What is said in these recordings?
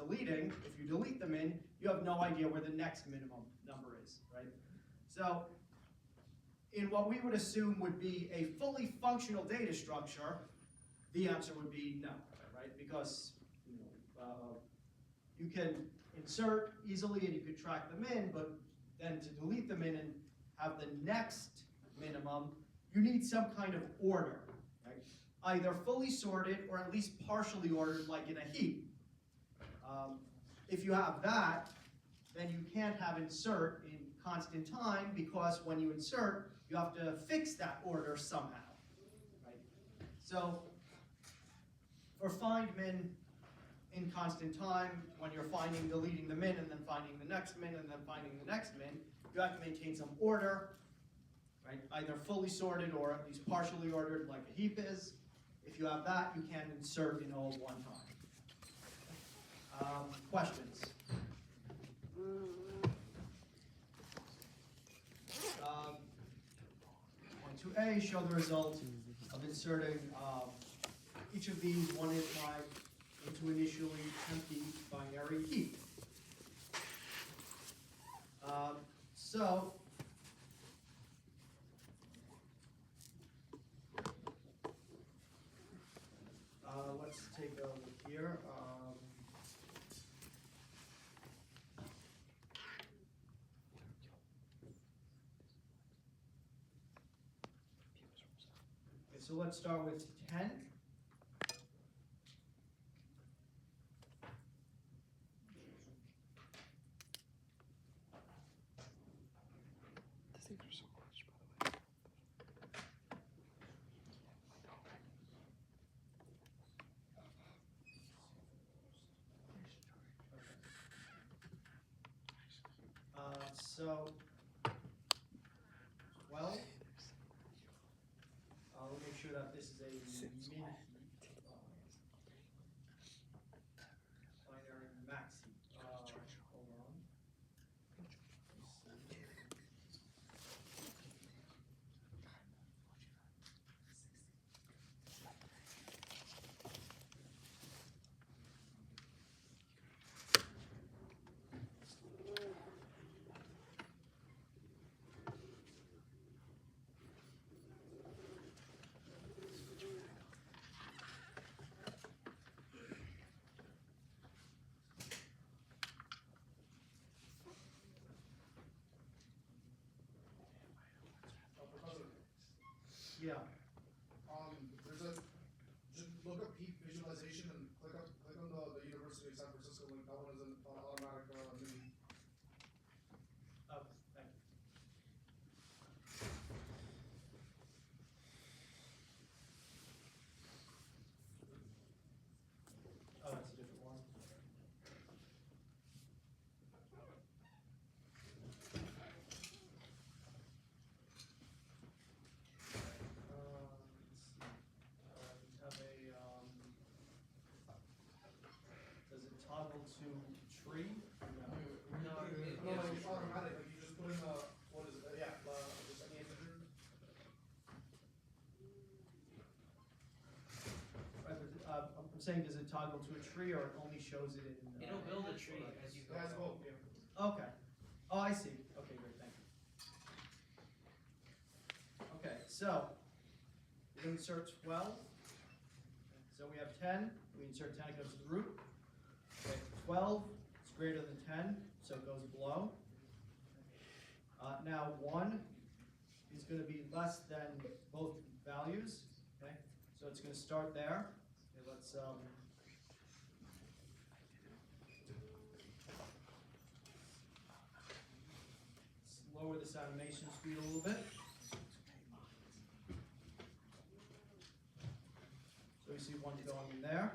deleting, if you delete the min, you have no idea where the next minimum number is, right? So in what we would assume would be a fully functional data structure, the answer would be no, right? Because you can insert easily and you could track them in, but then to delete them in and have the next minimum, you need some kind of order, right? Either fully sorted or at least partially ordered, like in a heap. If you have that, then you can't have insert in constant time, because when you insert, you have to fix that order somehow, right? So for find min in constant time, when you're finding, deleting the min, and then finding the next min, and then finding the next min, you have to maintain some order, right? Either fully sorted or at least partially ordered, like a heap is. If you have that, you can insert in all at one time. Questions? Point 2a, show the result of inserting each of these 1 and 5 into initially empty binary heap. So let's take a look here. Okay, so let's start with 10. So 12. We'll make sure that this is a min heap, binary max heap. Hold on. Yeah. There's a just look up heap visualization and click on the University of San Francisco link. That one is an automatic mini. Oh, thank you. Oh, that's a different one. Does it toggle to tree? No, it's automatic. Like you just put in what is it? Just any integer. Right, but, I'm saying, does it toggle to a tree, or it only shows it in? It'll build a tree as you go. It has both. Yeah. Okay. Oh, I see. Okay, great. Thank you. Okay, so we're going to insert 12. So we have 10. We insert 10, it goes to the root. Okay, 12 is greater than 10, so it goes below. Now 1 is going to be less than both values. Okay, so it's going to start there. Okay, let's lower this animation speed a little bit. So we see 1 going in there,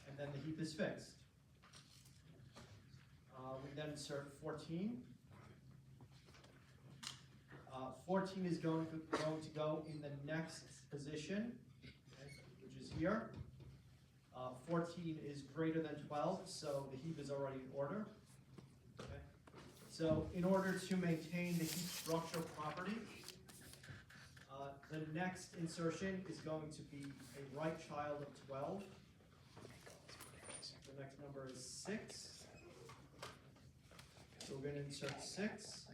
and then the heap is fixed. We then insert 14. 14 is going to go in the next position, okay, which is here. 14 is greater than 12, so the heap is already in order. Okay. So in order to maintain the heap structure property, the next insertion is going to be a right child of 12. the next number is 6. So we're gonna insert 6.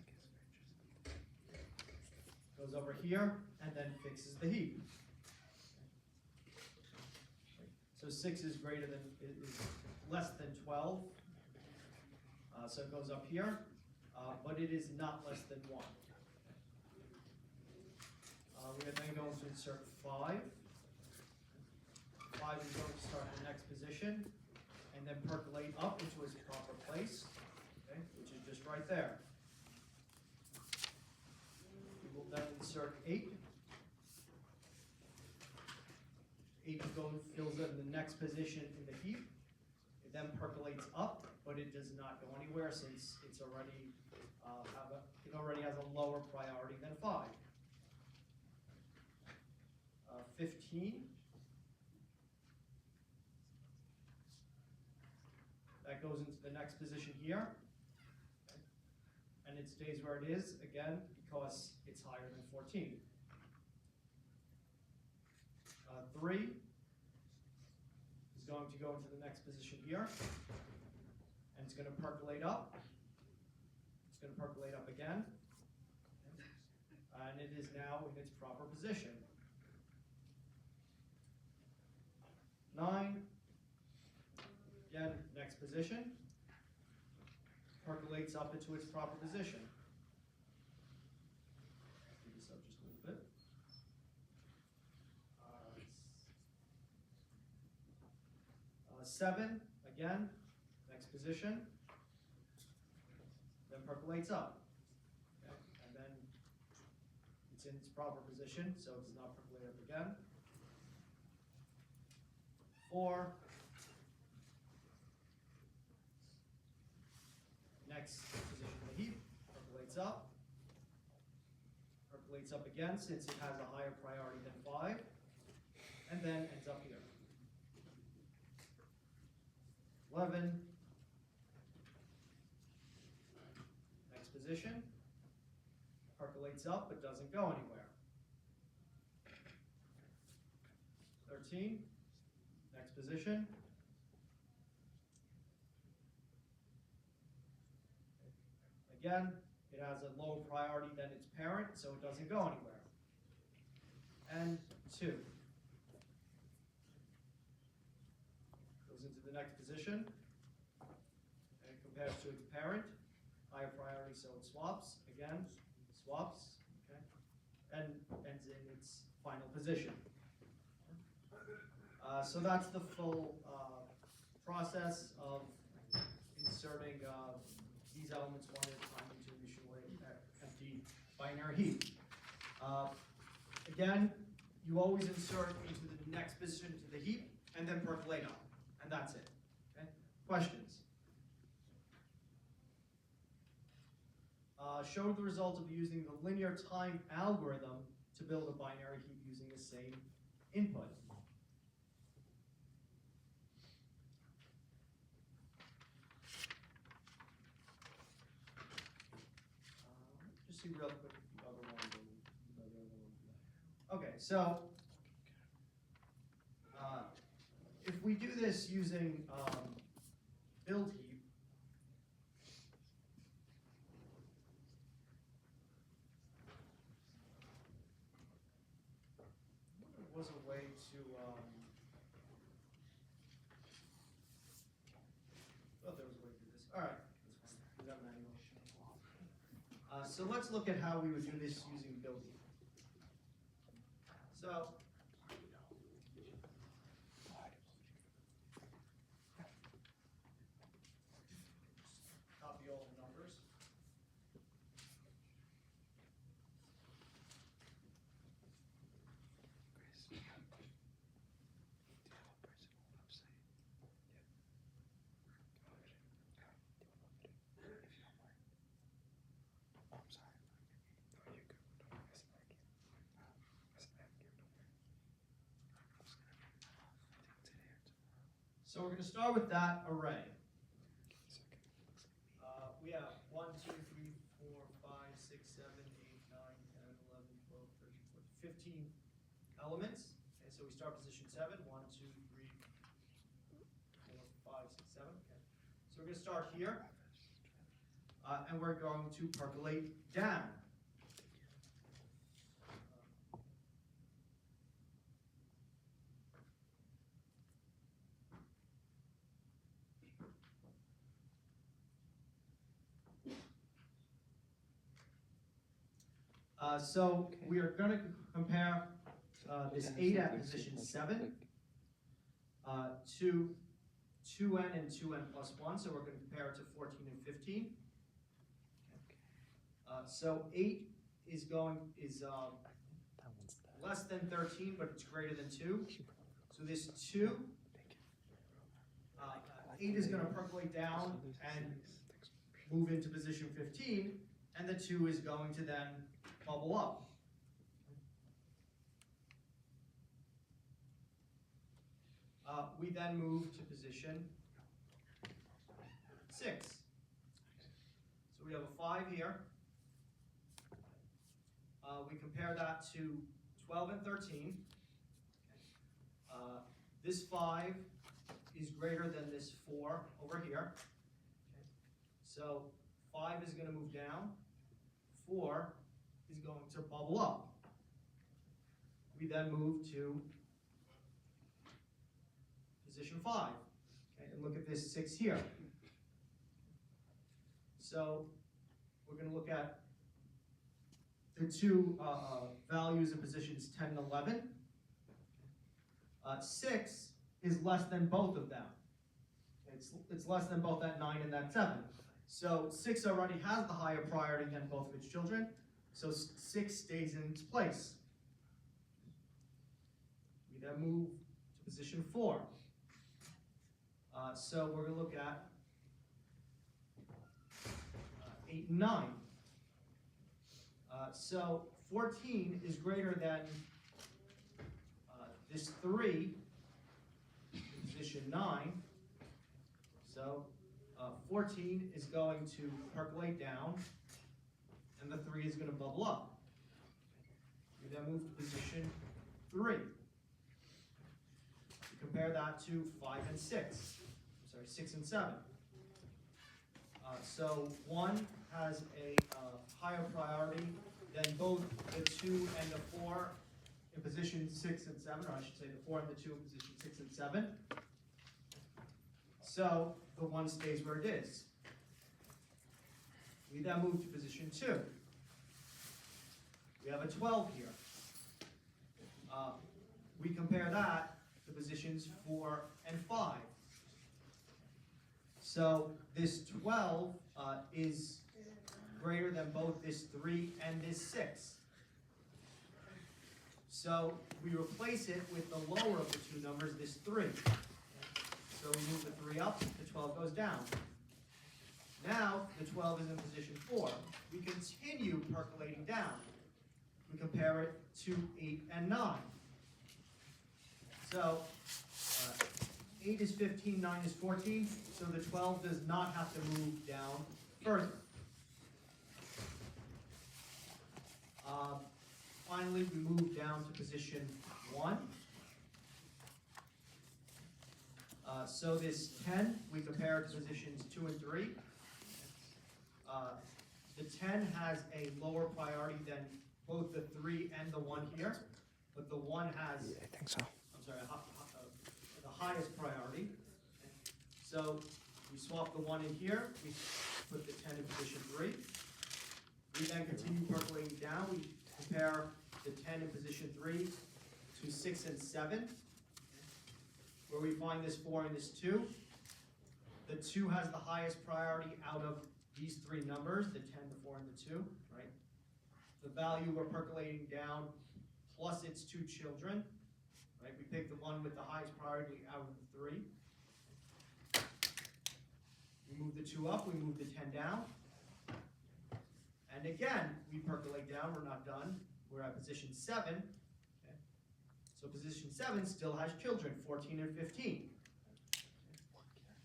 Goes over here, and then fixes the heap. So 6 is less than 12. So it goes up here, but it is not less than 1. We are then going to insert 5. 5 is going to start in the next position, and then percolate up into its proper place, okay, which is just right there. We will then insert 8. 8 fills in the next position in the heap. It then percolates up, but it does not go anywhere since it's already it already has a lower priority than 5. 15. That goes into the next position here, okay, and it stays where it is again because it's higher than 14. 3 is going to go into the next position here, and it's going to percolate up. It's going to percolate up again, and it is now in its proper position. 9, again, next position, percolates up into its proper position. Speed this up just a little bit. 7, again, next position, then percolates up. Okay? And then it's in its proper position, so it does not percolate up again. 4, next position in the heap, percolates up again since it has a higher priority than 5, and then ends up here. 11, next position, percolates up but doesn't go anywhere. 13, next position, again, it has a lower priority than its parent, so it doesn't go anywhere. And 2. Goes into the next position, and it compares to its parent, higher priority, so it swaps, again, swaps, okay, and ends in its final position. So that's the full process of inserting these elements one at a time into a mutually empty binary heap. Again, you always insert into the next position to the heap and then percolate up, and that's it. Okay? Questions? Show the result of using the linear time algorithm to build a binary heap using the same input. Just see real quick the other one. Okay, so if we do this using build heap, there was a way to thought there was a way to do this. All right, that's fine. We got manual. So let's look at how we would do this using build heap. So copy all the numbers. So we're going to start with that array. We have 1, 2, 3, 4, 5, 6, 7, 8, 9, 10, 11, 12, 13, 14, 15 elements. And so we start position 7, 1, 2, 3, 4, 5, 6, So we're gonna start here, and we're going to percolate down. So we are gonna compare this 8 at position 7 to 2n and 2n plus 1, so we're going to compare it to 14 and 15. So 8 is less than 13, but it's greater than 2. So this 2, 8 is going to percolate down and move into position 15, and the 2 is going to then bubble up. We then move to position 6. So we have a 5 here. We compare that to 12 and 13. This 5 is greater than this 4 over here. So 5 is going to move down. 4 is going to bubble up. We then move to position 5, okay, and look at this 6 here. So we're going to look at the two values in positions 10 and 11. 6 is less than both of them. It's less than both that 9 and that 7. So 6 already has the higher priority than both of its children, so 6 stays in its place. We then move to position 4. So we're going to look at 8 and 9. So 14 is greater than this 3 in position 9. So 14 is going to percolate down, and the 3 is going to bubble up. We then move to position 3. We compare that to 5 and 6. Sorry, 6 and 7. So 1 has a higher priority than both the 2 and the 4 in position 6 and 7, or I should say the 4 and the 2 in position 6 and 7. So the 1 stays where it is. We then move to position 2. We have a 12 here. We compare that to positions 4 and 5. So this 12 is greater than both this 3 and this 6. So we replace it with the lower of the two numbers, this 3. So we move the 3 up, the 12 goes down. Now the 12 is in position 4. We continue percolating down. We compare it to 8 and 9. So 8 is 15, 9 is 14, so the 12 does not have to move down further. Finally, we move down to position 1. So this 10, we compare it to positions 2 and 3. The 10 has a lower priority than both the 3 and the 1 here, but the 1 has, I think so. I'm sorry, the highest priority. So we swap the 1 in here, we put the 10 in position 3. We then continue percolating down. We compare the 10 in position 3 to 6 and 7, where we find this 4 and this 2. The 2 has the highest priority out of these 3 numbers, the 10, the 4, and the 2, right? The value we're percolating down plus its 2 children, right? We pick the one with the highest priority out of the 3. We move the 2 up, we move the 10 down. And again, we percolate down, we're not done. We're at position 7. Okay? So position 7 still has children, 14 and 15.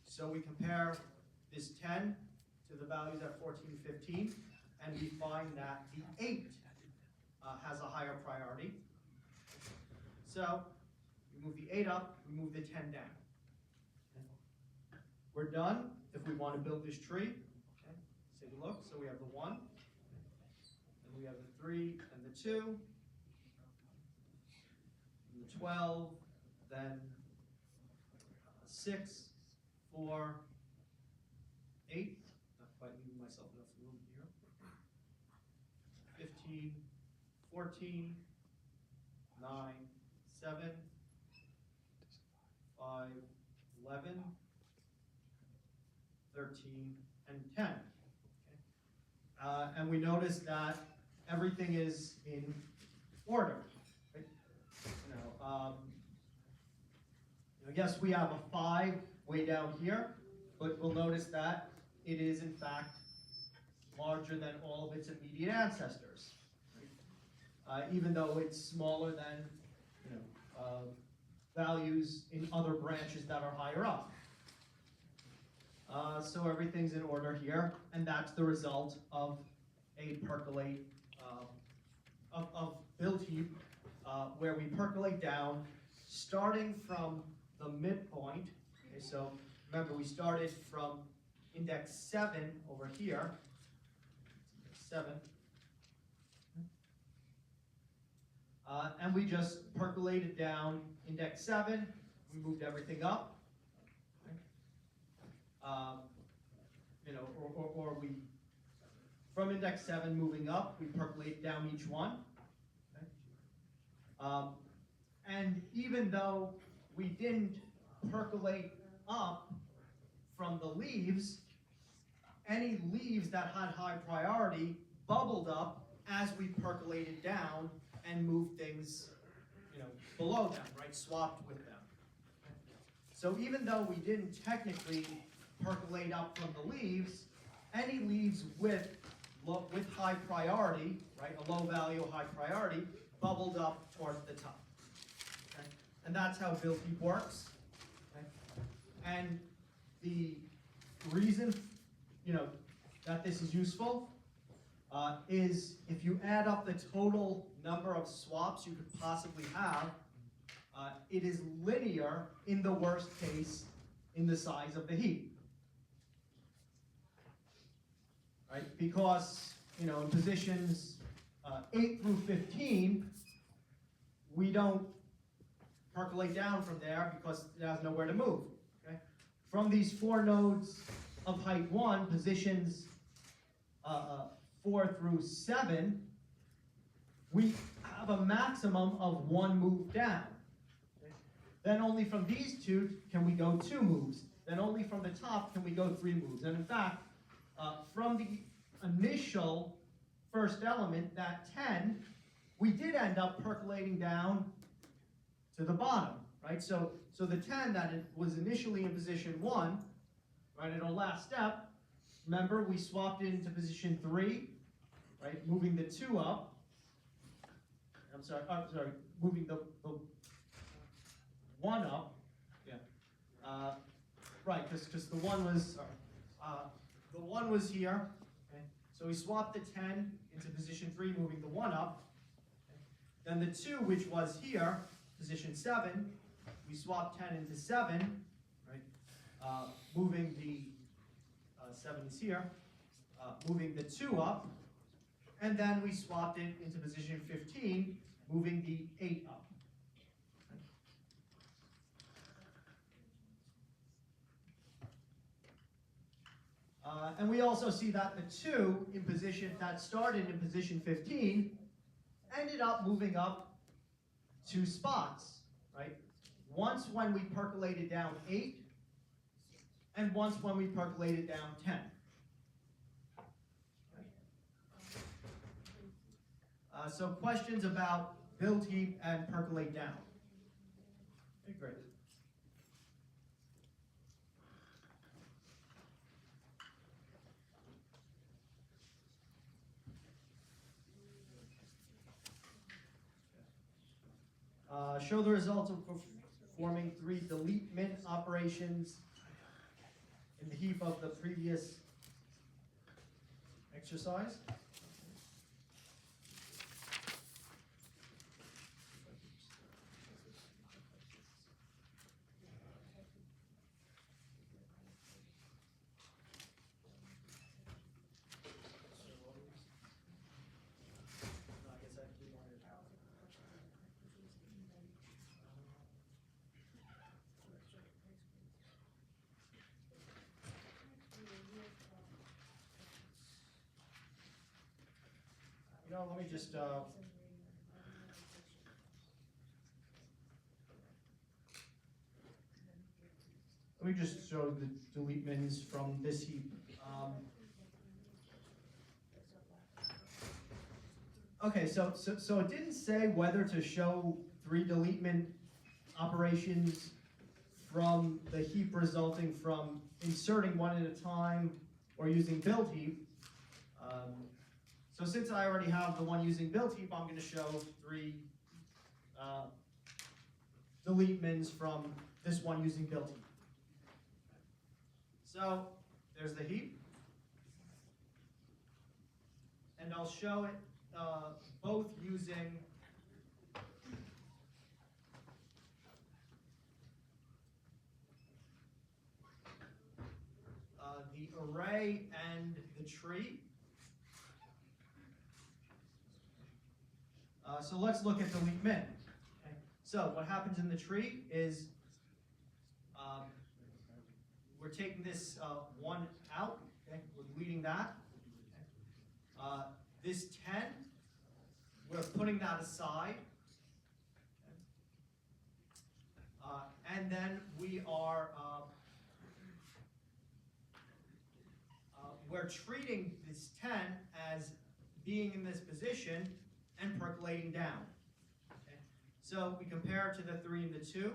So we compare this 10 to the values at 14 and 15, and we find that the 8 has a higher priority. So we move the 8 up, we move the 10 down. we're done. If we want to build this tree, okay, let's take a look. So we have the 1, and we have the 3 and the 2, and the 12, then 6, 4, 8, not quite leaving myself enough room here, 15, 14, 9, 7, 5, 11, 13, and 10. Okay. And we notice that everything is in order. Right? Yes, we have a 5 way down here, but we'll notice that it is in fact larger than all of its immediate ancestors, right? Even though it's smaller than values in other branches that are higher up. So everything's in order here, and that's the result of a percolate, of build heap, where we percolate down, starting from the midpoint. Okay, so remember we started from index 7 over here, 7, and we just percolated down index 7, we moved everything up, okay. Or we, from index 7 moving up, we percolate down each one, okay. And even though we didn't percolate up from the leaves, any leaves that had high priority bubbled up as we percolated down and moved things, below them, right? Swapped with them. So even though we didn't technically percolate up from the leaves, any leaves with high priority, right? A low value, high priority, bubbled up towards the top. Okay? And that's how build heap works. Okay? And the reason, that this is useful is if you add up the total number of swaps you could possibly have, it is linear in the worst case in the size of the heap. Right? Because, in positions 8 through 15, we don't percolate down from there because it has nowhere to move. Okay? From these 4 nodes of height 1, positions 4 through 7, we have a maximum of 1 move down. Okay? Then only from these 2 can we go 2 moves. Then only from the top can we go 3 moves. And in fact, from the initial first element, that 10, we did end up percolating down to the bottom, right? So the 10 that was initially in position 1, right, at our last step, remember we swapped it into position 3, right, moving the 2 up. I'm sorry, moving the 1 up. Yeah. Right, because the 1 was, the 1 was here. Okay? So we swapped the 10 into position 3, moving the 1 up. Okay? Then the 2, which was here, position 7, we swapped 10 into 7, right? Moving the 7 is here, moving the 2 up, and then we swapped it into position 15, moving the 8 up. And we also see that the 2 in position that started in position 15 ended up moving up 2 spots, right? Once when we percolated down 8, and once when we percolated down 10. So questions about build heap and percolate down? Okay, great. Show the results of performing 3 delete min operations in the heap of the previous exercise. know, let me just, show the delete mins from this heap. Okay, so it didn't say whether to show 3 delete min operations from the heap resulting from inserting one at a time or using build heap. So since I already have the one using build heap, I'm going to show 3 delete mins from this one using build heap. So there's the heap, and I'll show it both using the array and the tree. So let's look at delete min. Okay. So what happens in the tree is we're taking this 1 out, okay? We're deleting that. Okay. This 10, we're putting that aside. Okay. And then we are we're treating this 10 as being in this position and percolating down. Okay. So we compare it to the 3 and the 2.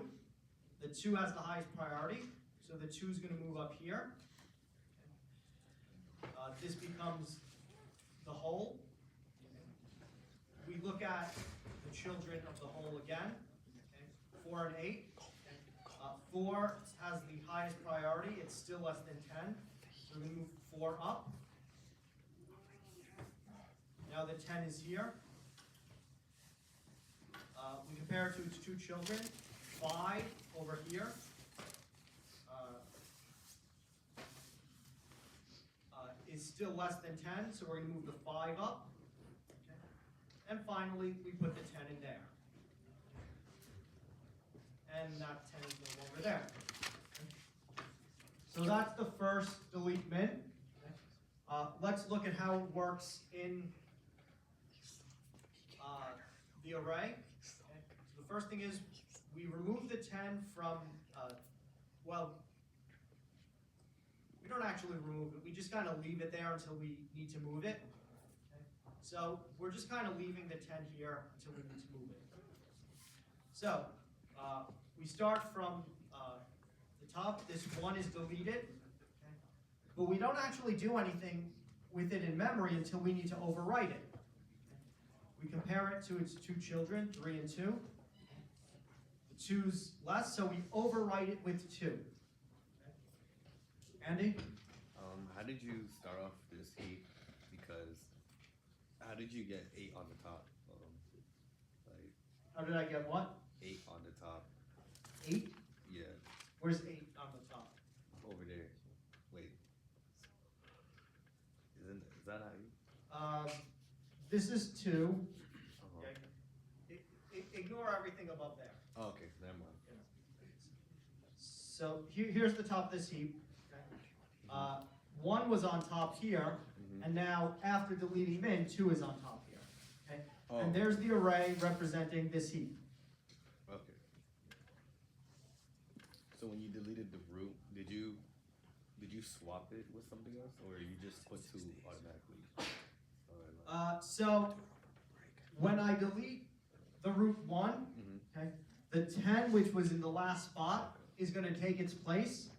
The 2 has the highest priority, so the 2 is going to move up here. Okay. This becomes the whole. Okay. We look at the children of the whole again. Okay. 4 and 8. Okay. 4 has the highest priority. It's still less than 10. So we're going to move 4 up. Now the 10 is here. We compare it to its 2 children. 5 over here. Is still less than 10, so we're going to move the 5 up. Okay. And finally, we put the 10 in there. And that 10 is no longer there. Okay. So that's the first delete min. Okay. Let's look at how it works in the array. Okay. So the first thing is we remove the 10 from, well, we don't actually remove it. We just kind of leave it there until we need to move it. Okay. So we're just kind of leaving the 10 here until we need to move it. So we start from the top. This 1 is deleted. Okay. But we don't actually do anything with it in memory until we need to overwrite it. We compare it to its 2 children, 3 and 2. The 2's less, so we overwrite it with 2. Okay. Andy? How did you start off this heap? Because how did you get 8 on the top? Like How did I get what? 8 on the top. 8? Yeah, Where's 8 on the top? over there. Wait, is that how you? This is 2. Uh-huh. Okay. Ignore everything above there. Oh, okay, never mind. So here's the top of this heap. Okay. 1 was on top here, and now after deleting min, 2 is on top here. Okay. Oh. And there's the array representing this heap. Okay. So when you deleted the root, did you swap it with something else, or you just put 2 automatically? So when I delete the root 1, okay, the 10, which was in the last spot, is going to take its place.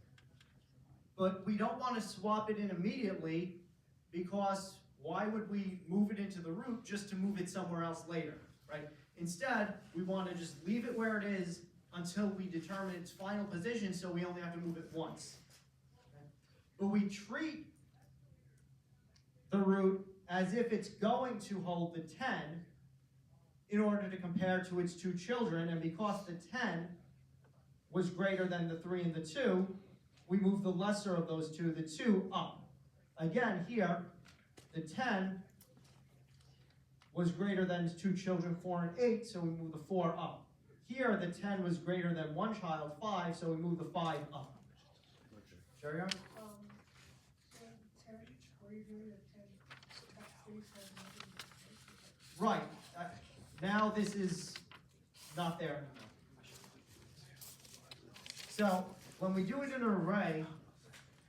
But we don't want to swap it in immediately, because why would we move it into the root just to move it somewhere else later, right? Instead, we want to just leave it where it is until we determine its final position, so we only have to move it once. Okay? But we treat the root as if it's going to hold the 10 in order to compare to its 2 children, and because the 10 was greater than the 3 and the 2, we move the lesser of those 2, the 2, up. Again, here, the 10 was greater than its 2 children, 4 and 8, so we move the 4 up. Here, the 10 was greater than 1 child, 5, so we move the 5 up. Shariar? So 10, what are you doing at 10? That's 3, 7, Right, now this is not there anymore. So, when we do it in an array,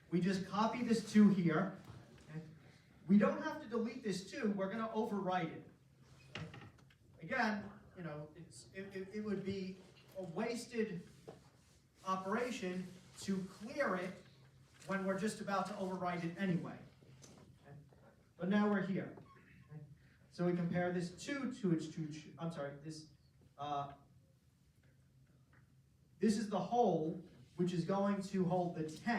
we just copy this 2 here. Okay? We don't have to delete this 2, we're gonna overwrite it. Okay? Again, you know, it would be a wasted operation to clear it when we're just about to overwrite it anyway. Okay? But now we're here. Okay? So we compare this 2 to its 2, I'm sorry, this is the whole, which is going to hold the 10.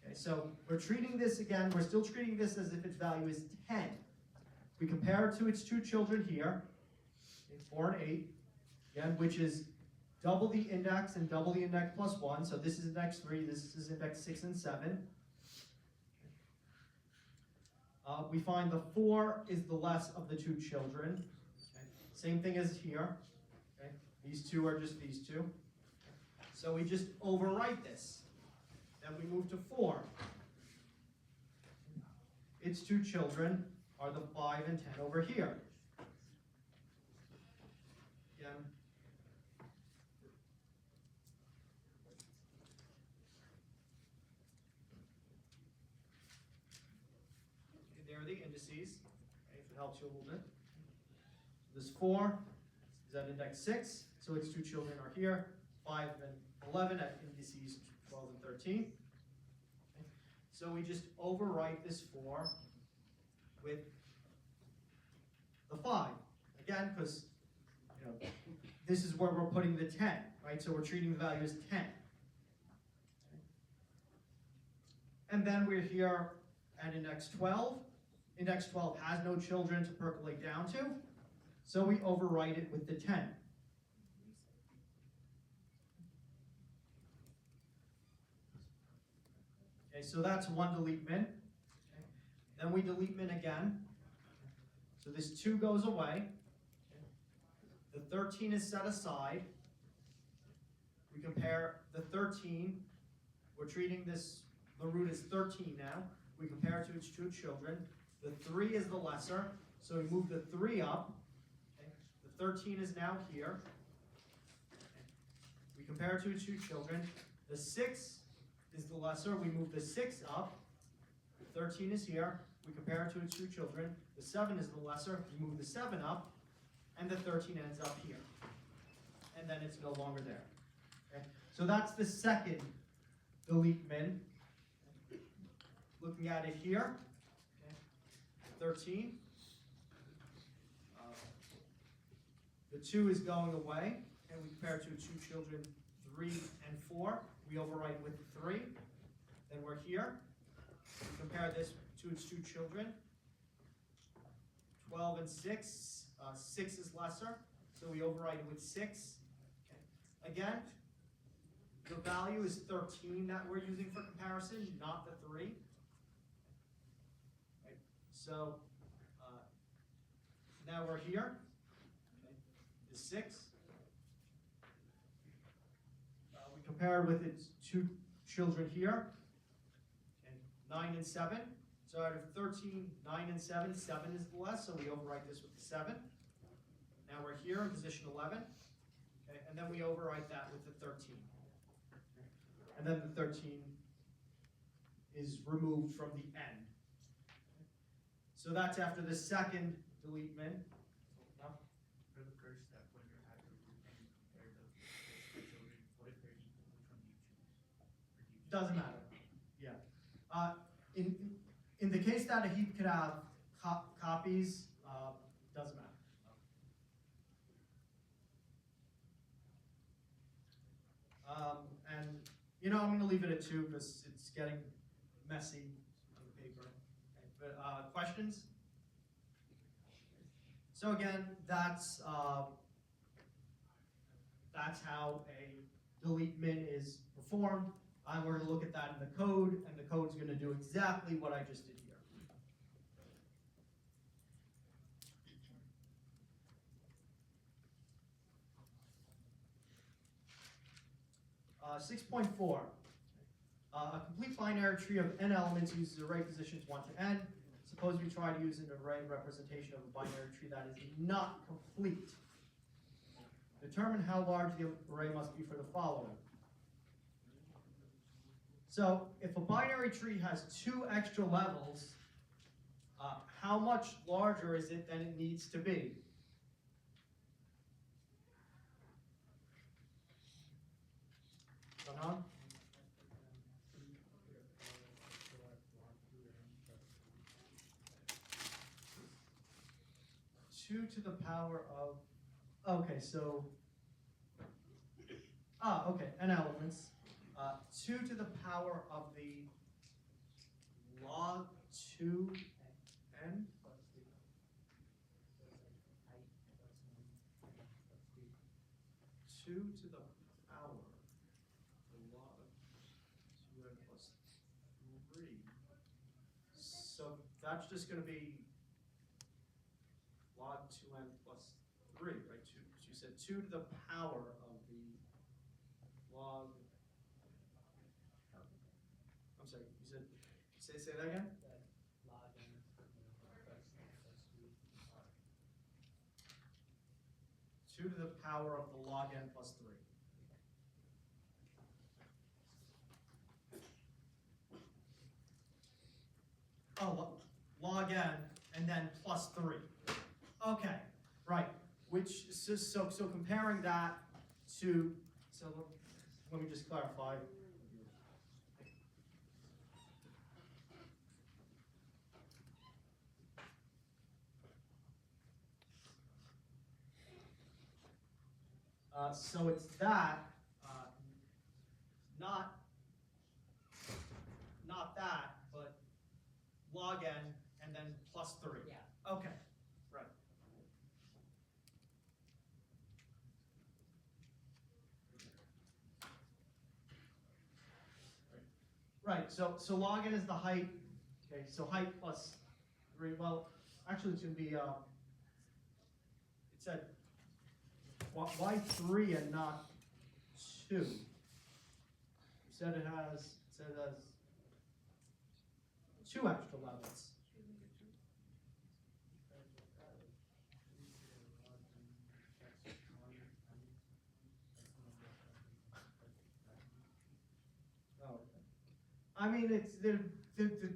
Okay, so we're treating this again, we're still treating this as if its value is 10. We compare it to its 2 children here, okay, 4 and 8, again, which is double the index and double the index plus 1. So this is index 3, this is index 6 and 7. We find the 4 is the less of the 2 children. Okay. Same thing as here. Okay. These 2 are just these 2. So we just overwrite this. Then we move to 4. Its 2 children are the 5 and 10 over here. Again. There are the indices, okay, if it helps you a little bit. This 4 is at index 6, so its 2 children are here. 5 and 11 at indices 12 and 13. Okay. So we just overwrite this 4 with the 5. Again, because this is where we're putting the 10, right? So we're treating the value as 10. Okay. And then we're here at index 12. Index 12 has no children to percolate down to, so we overwrite it with the 10. Okay, so that's one delete min. Okay. Then we delete min again. So this 2 goes away. Okay. The 13 is set aside. We compare the 13. We're treating this, the root is 13 now. We compare it to its 2 children. The 3 is the lesser, so we move the 3 up. Okay. The 13 is now here. Okay. We compare it to its 2 children. The 6 is the lesser, we move the 6 up. The 13 is here, we compare it to its 2 children. The 7 is the lesser, we move the 7 up, and the 13 ends up here. And then it's no longer there. Okay? So that's the second delete min. Okay. Looking at it here, okay. 13. The 2 is going away, and we compare it to its 2 children, 3 and 4. We overwrite with 3. Then we're here. We compare this to its 2 children. 12 and 6. 6 is lesser, so we overwrite it with 6. Okay. Again, the value is 13 that we're using for comparison, not the 3. Right. So now we're here. Okay. The 6. Compare with its 2 children here, and 9 and 7. So out of 13, 9 and 7, 7 is the less, so we overwrite this with the 7. Now we're here in position 11, okay, and then we overwrite that with the 13. And then the 13 is removed from the end. So that's after the second delete min. Doesn't matter. Yeah. In the case that a heap could have copies, doesn't matter. And I'm going to leave it at 2 because it's getting messy on the paper. Okay. But questions? So again, that's how a delete min is performed. And we're going to look at that in the code, and the code's going to do exactly what I just did here. 6.4. A complete binary tree of n elements uses array positions 1 to n. suppose we try to use an array representation of a binary tree that is not complete. Determine how large the array must be for the following. So if a binary tree has 2 extra levels, how much larger is it than it needs to be? Sanan? 2 to the power of, okay, so, okay, n elements. 2 to the power of the log 2 n. 2 to the power of the log 2n plus 3. So that's just going to be log 2n plus 3, right? You said 2 to the power of the log. I'm sorry, you said, say that again? Log n plus 3. 2 to the power of the log n plus 3. Oh, log n and then plus 3. Okay, right. So comparing that to, so let me just clarify. So it's that, not that, but log n and then plus 3. Yeah. Okay, right. Right, so log n is the height. Okay, so height plus 3. Well, actually it's going to be, it said, why 3 and not 2? You said it has 2 extra levels. Oh, okay. I mean,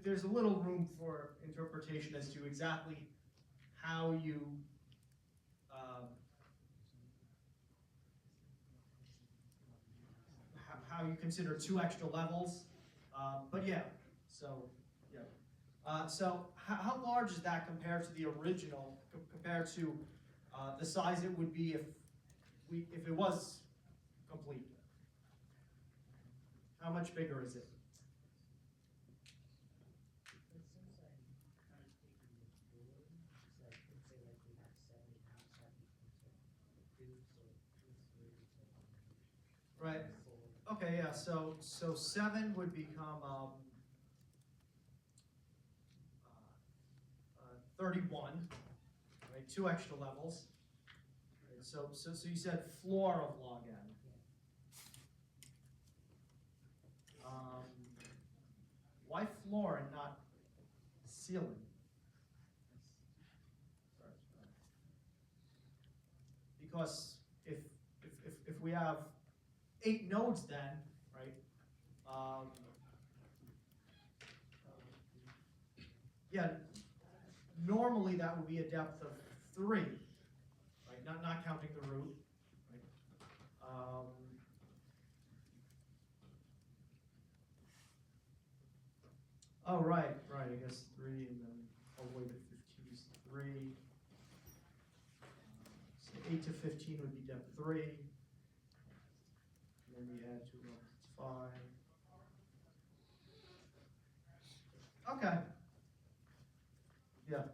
there's a little room for interpretation as to exactly how you how you consider 2 extra levels, but yeah. So yeah. So how large is that compared to the original? Compared to the size it would be if it was complete? How much bigger is it? Right. Okay. Yeah. So 7 would become 31. Right. 2 extra levels. Right, so you said floor of log n. Why floor and not ceiling? Because if we have 8 nodes, then right, yeah, normally that would be a depth of 3, right? Not counting the root, right? Oh, right. I guess 3 and then all the way to 15 is 3. So 8 to 15 would be depth 3. And then we add 2 levels, it's 5. Okay. Yeah.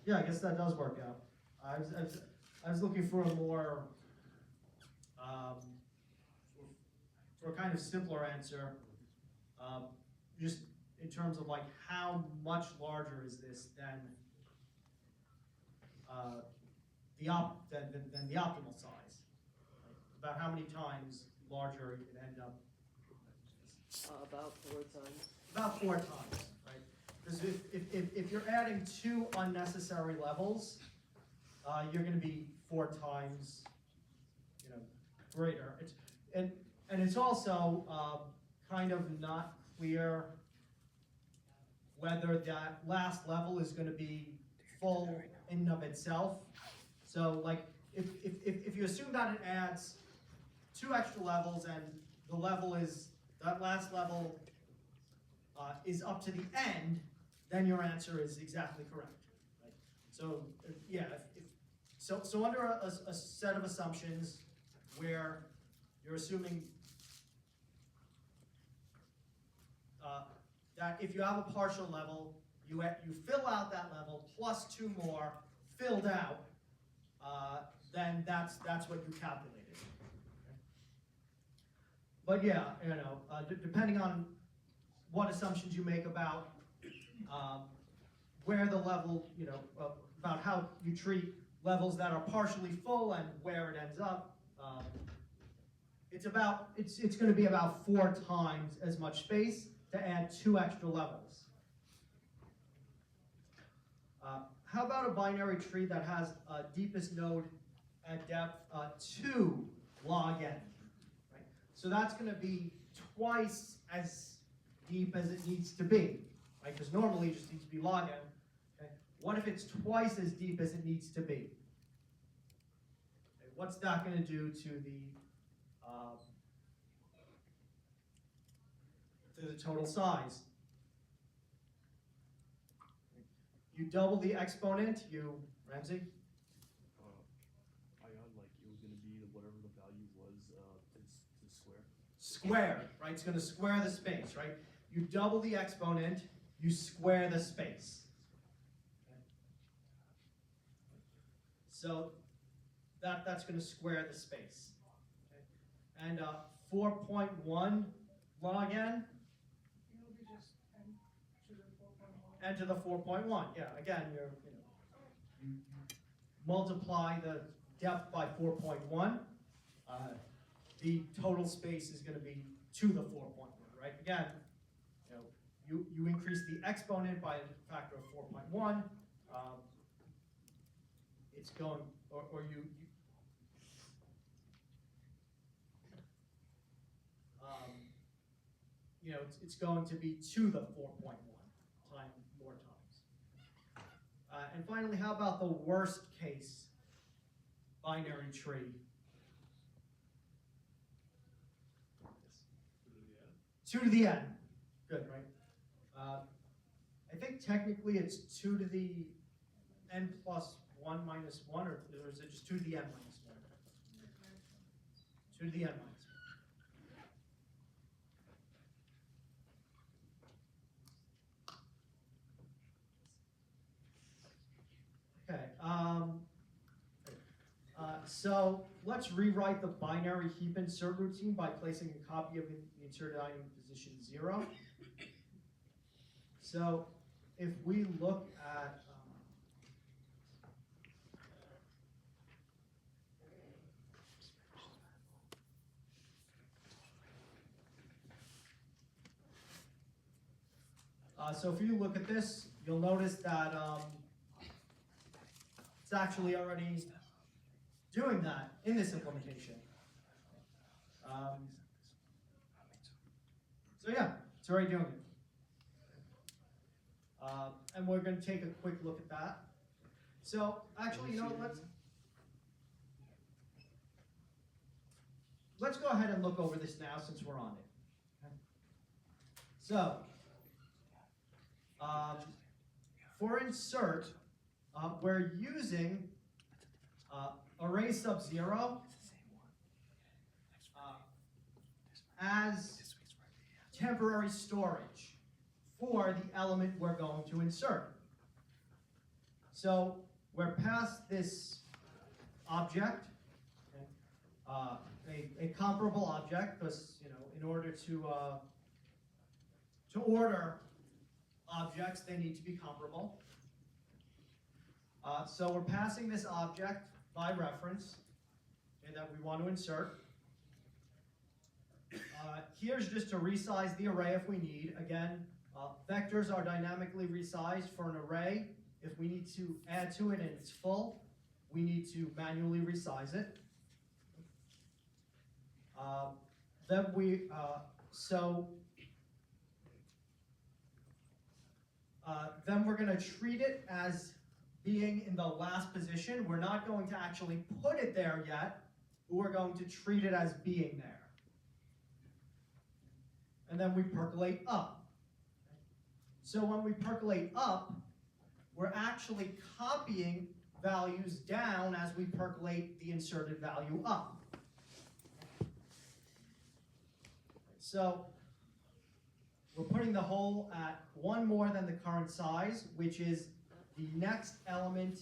Yeah, I guess that does work out. I was looking for a more for a kind of simpler answer, just in terms of like how much larger is this than the optimal size? Right? About how many times larger it could end up. About 4 times. About 4 times, right? Because if you're adding 2 unnecessary levels, you're going to be 4 times, greater. And it's also kind of not clear whether that last level is going to be full in and of itself. So, like, if you assume that it adds 2 extra levels and the level is, that last level is up to the end, then your answer is exactly correct. Right? So, yeah, so under a set of assumptions where you're assuming that if you have a partial level, you fill out that level plus 2 more filled out, then that's what you calculated. Okay? But yeah, depending on what assumptions you make about where the level, about how you treat levels that are partially full and where it ends up, it's going to be about 4 times as much space to add 2 extra levels. How about a binary tree that has a deepest node at depth 2 log n? Right? So that's going to be twice as deep as it needs to be, right? Because normally it just needs to be log n. Okay? What if it's twice as deep as it needs to be? Okay, what's that going to do to the total size? You double the exponent, Ramsey? Like it was gonna be whatever the value was, to square. Square, right? It's going to square the space, right? You double the exponent, you square the space. Okay. So that's going to square the space. Okay. And 4.1 log n? It'll be just n N to the 4.1. Yeah, again, you multiply the depth by 4.1. The total space is going to be to the 4.1, right? Again, you increase the exponent by a factor of 4.1. It's going, or it's going to be to the 4.1 time more times. And finally, how about the worst case binary tree? 2 to the n. Good, right? I think technically it's 2 to the n plus 1 minus 1, or is it just 2 to the n minus 1? 2 to the n minus 1. Okay, so let's rewrite the binary heap insert routine by placing a copy of the inserted item in position 0. So if we look at so if you look at this, you'll notice that it's actually already doing that in this implementation. So yeah, it's already doing it. And we're going to take a quick look at that. So actually, let's go ahead and look over this now since we're on it. Okay. So for insert, we're using array sub 0 as temporary storage for the element we're going to insert. So we're past this object, okay, a comparable object, because in order to order objects, they need to be comparable. So we're passing this object by reference, okay, that we want to insert. Here's just to resize the array if we need. Again, vectors are dynamically resized for an array. If we need to add to it and it's full, we need to manually resize it. Then we're going to treat it as being in the last position. We're not going to actually put it there yet, but we're going to treat it as being there. And then we percolate up. So when we percolate up, we're actually copying values down as we percolate the inserted value up. So we're putting the whole at one more than the current size, which is the next element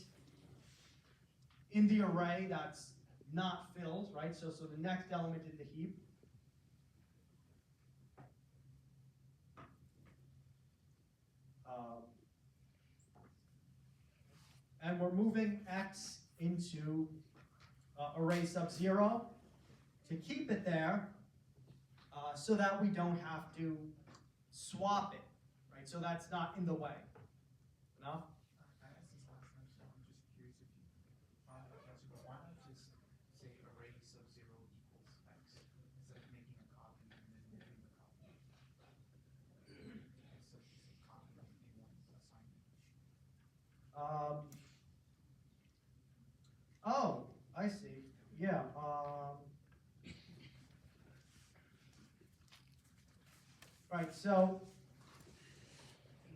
in the array that's not filled, right? So the next element in the heap. And we're moving x into array sub 0 to keep it there so that we don't have to swap it, right? So that's not in the way. Enough? I asked this last time, so I'm just curious if you found the answer, but why not just say array sub 0 equals x instead of making a copy and then moving the copy? It's a copy in one assignment. Oh, I see. Yeah. Right, so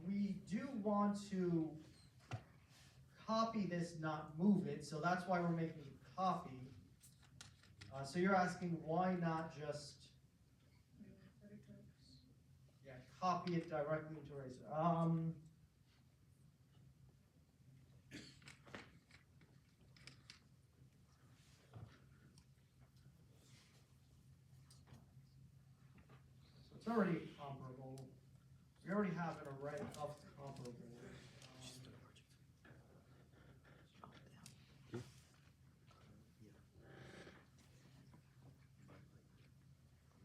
we do want to copy this, not move it, so that's why we're making a copy. So you're asking why not just copy it directly into Razor. It's already comparable. We already have an array of comparable.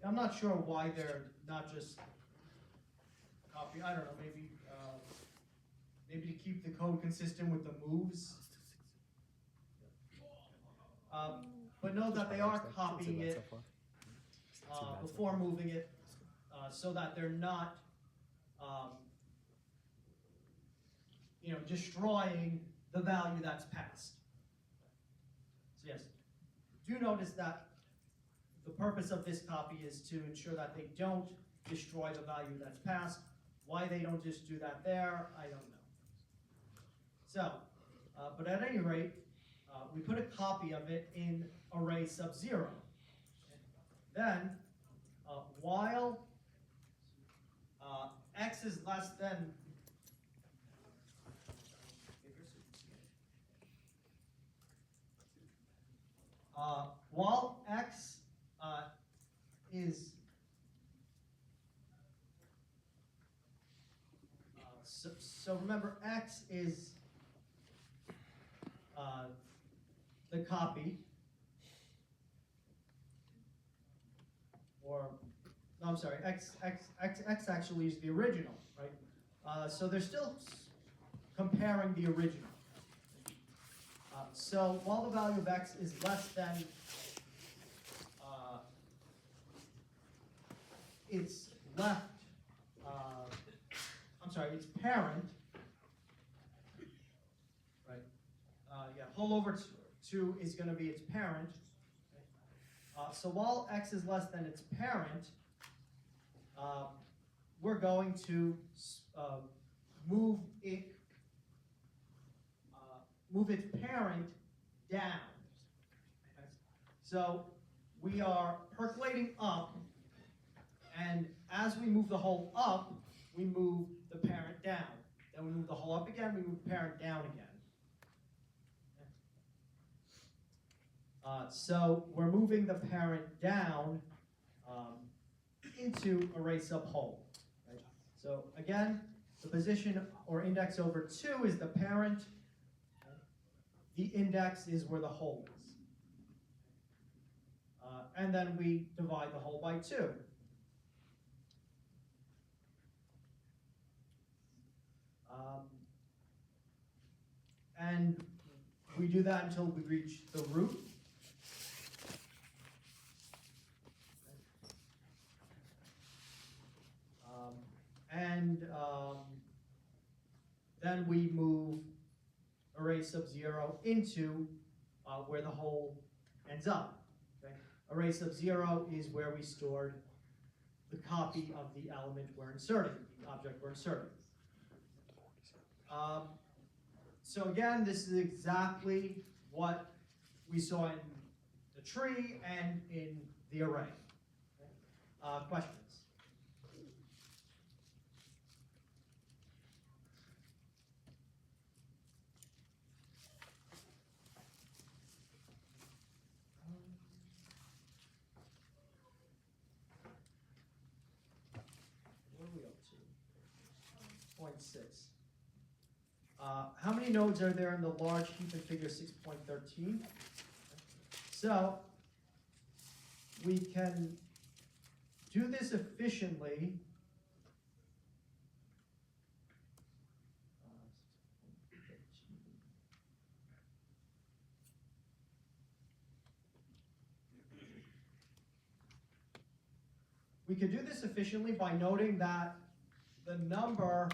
I'm not sure why they're not just copy. I don't know. Maybe to keep the code consistent with the moves. But know that they are copying it before moving it. So that they're not, destroying the value that's passed. So yes, do notice that the purpose of this copy is to ensure that they don't destroy the value that's passed. Why they don't just do that there, I don't know. So, but at any rate, we put a copy of it in array sub 0. Then, while x is less than while x is so remember x is the copy, or no, I'm sorry, x actually is the original, right? So they're still comparing the original. So while the value of x is less than its left, its parent, right? Whole over 2 is going to be its parent. So while x is less than its parent, we're going to move its parent down. Okay? So we are percolating up, and as we move the whole up, we move the parent down. Then we move the whole up again, we move the parent down again. So we're moving the parent down into array sub whole. Right? So again, the position or index over 2 is the parent. The index is where the whole is. and then we divide the whole by 2. And we do that until we reach the root. Then we move array sub 0 into where the whole ends up. Okay? Array sub 0 is where we stored the copy of the element we're inserting, the object we're inserting. So again, this is exactly what we saw in the tree and in the array. Okay? Questions? What are we up to? 0.6. How many nodes are there in the large heap in figure 6.13? So we can do this efficiently. We could do this efficiently by noting that the number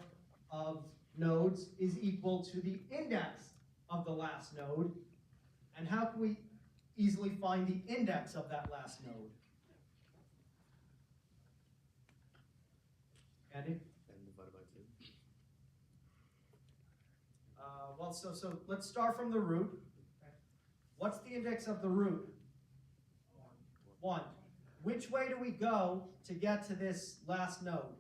of nodes is equal to the index of the last node. And how can we easily find the index of that last node? Andy? N divided by 2. Well, so let's start from the root. What's the index of the root? 1. Which way do we go to get to this last node?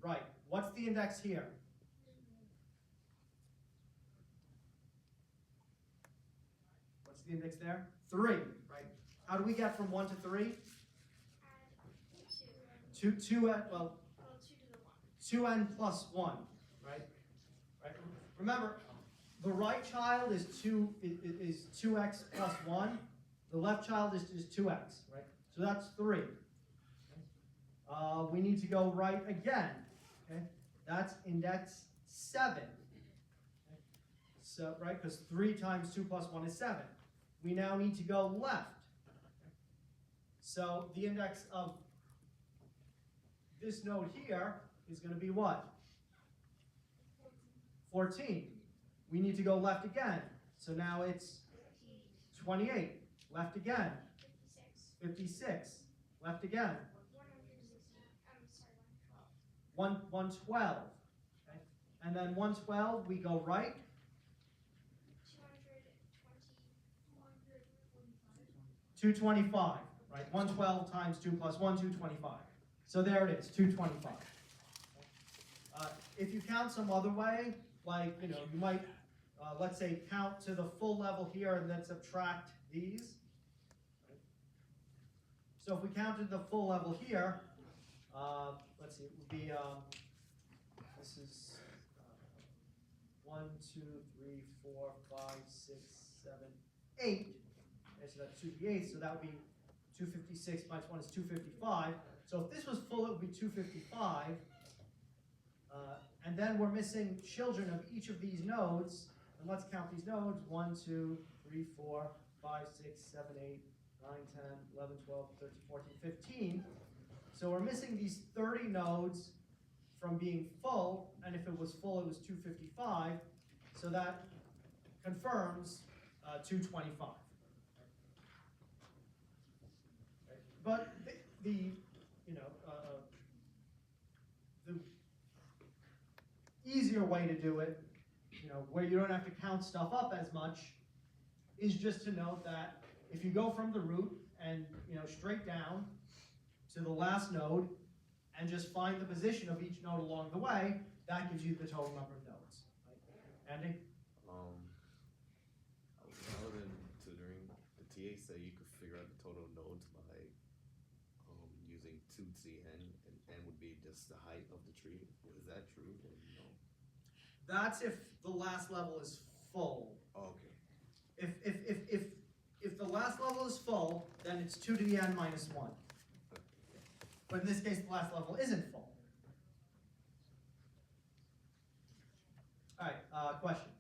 Right. What's the index here? What's the index there? 3, right? How do we get from 1 to 3? 2n plus 1, right? Remember, the right child is 2x plus 1. The left child is 2x, right? So that's 3. We need to go right again. Okay, that's index 7. Okay? So, right, because 3 times 2 plus 1 is 7. We now need to go left. Okay? So the index of this node here is going to be what? 14. We need to go left again. So now it's 28. Left again. 56. Left again. 112. Okay? And then 112, we go right. 225. Right? 112 times 2 plus 1, 225. So there it is, 225. If you count some other way, like, you might, let's say, count to the full level here and then subtract these. So if we counted the full level here, let's see, it would be, this is 1, 2, 3, 4, 5, 6, 7, 8. Okay, so that's 2 to the 8, so that would be 256 minus 1 is 255. So if this was full, it would be 255. And then we're missing children of each of these nodes. And let's count these nodes. 1, 2, 3, 4, 5, 6, 7, 8, 9, 10, 11, 12, 13, 14, 15. So we're missing these 30 nodes from being full. And if it was full, it was 255. So that confirms 225. But the easier way to do it, where you don't have to count stuff up as much, is just to note that if you go from the root and straight down to the last node and just find the position of each node along the way, that gives you the total number of nodes. Right? Andy? I was in tutoring. The TA said you could figure out the total nodes by using 2cn, and n would be just the height of the tree. Is that true or no? That's if the last level is full. Oh, okay. if the last level is full, then it's 2 to the n minus 1. But in this case, the last level isn't full. All right, questions?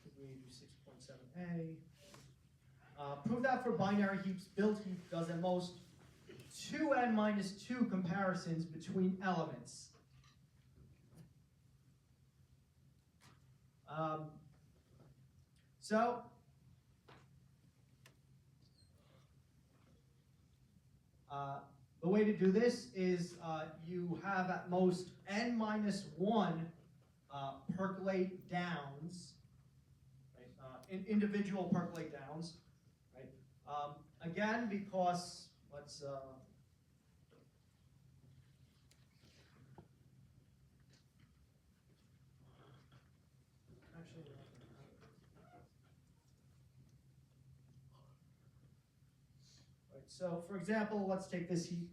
We do 6.7a. Prove that for binary heaps, build heap does at most 2n minus 2 comparisons between elements. So, the way to do this is you have at most n minus 1 percolate downs, right? Individual percolate downs, right? Again, because let's actually. Right, so, for example, let's take this heap.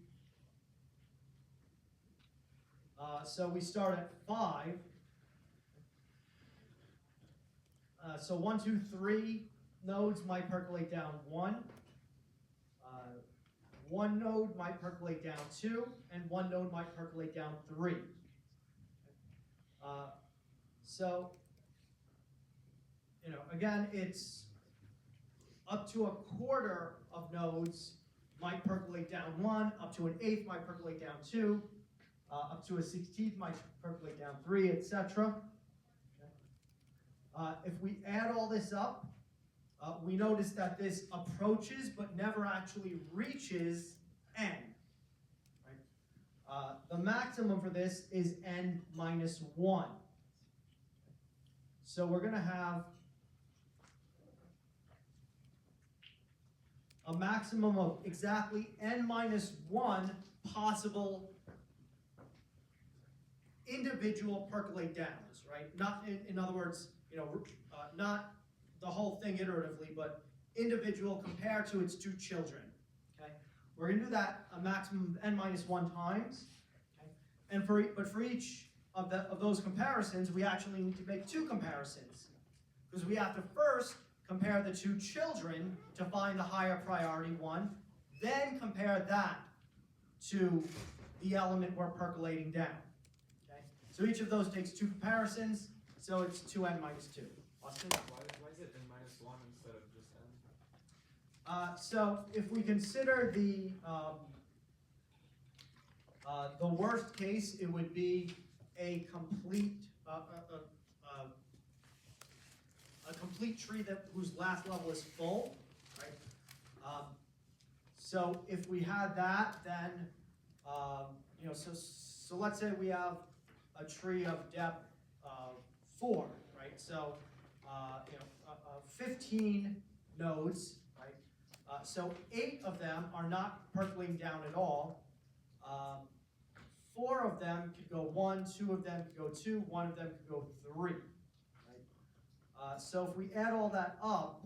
So we start at 5. So 1, 2, 3 nodes might percolate down 1. One node might percolate down 2, and one node might percolate down 3. So, again, it's up to a quarter of nodes might percolate down 1, up to an eighth might percolate down 2, up to a 16th might percolate down 3, etc. If we add all this up, we notice that this approaches but never actually reaches n. Right? The maximum for this is n minus 1. So we're going to have a maximum of exactly n minus 1 possible individual percolate downs, right? Not, in other words, not the whole thing iteratively, but individual compared to its 2 children. Okay, we're going to do that a maximum of n minus 1 times. Okay? And but for each of those comparisons, we actually need to make 2 comparisons, because we have to first compare the 2 children to find the higher priority one, then compare that to the element we're percolating down. Okay? So each of those takes 2 comparisons, so it's 2n minus 2. Austin? Why is it n minus 1 instead of just n? So if we consider the worst case, it would be a complete tree whose last level is full, right? So if we had that, then so let's say we have a tree of depth 4, right? So 15 nodes, right? So 8 of them are not percolating down at all. 4 of them could go 1, 2 of them could go 2, 1 of them could go 3. Right? So if we add all that up,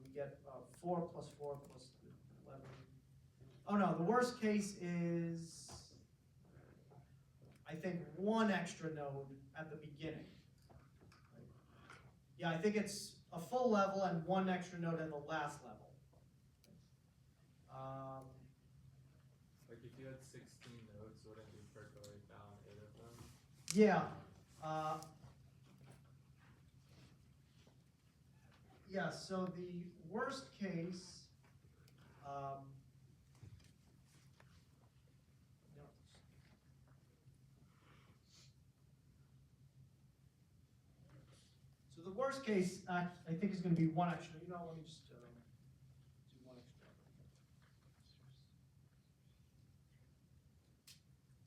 we get 4 plus 4 plus 11. Oh no, the worst case is, I think, 1 extra node at the beginning. Right? Yeah, I think it's a full level and 1 extra node at the last level. Like if you had 16 nodes, wouldn't you percolate down 8 of them? Yeah. Yeah, so the worst case, so the worst case, I think, is going to be 1 extra. Let me just do 1 extra.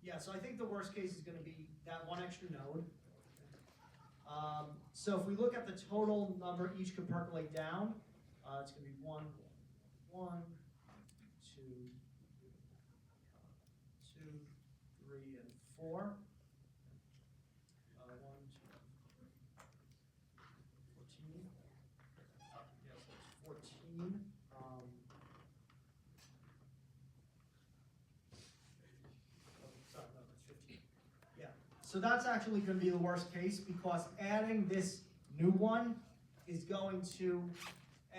Yeah, so I think the worst case is going to be that 1 extra node. So if we look at the total number each could percolate down, it's going to be 1, 2, 3, and 4. 1, 2, 14. So that's actually gonna be the worst case, because adding this new one is going to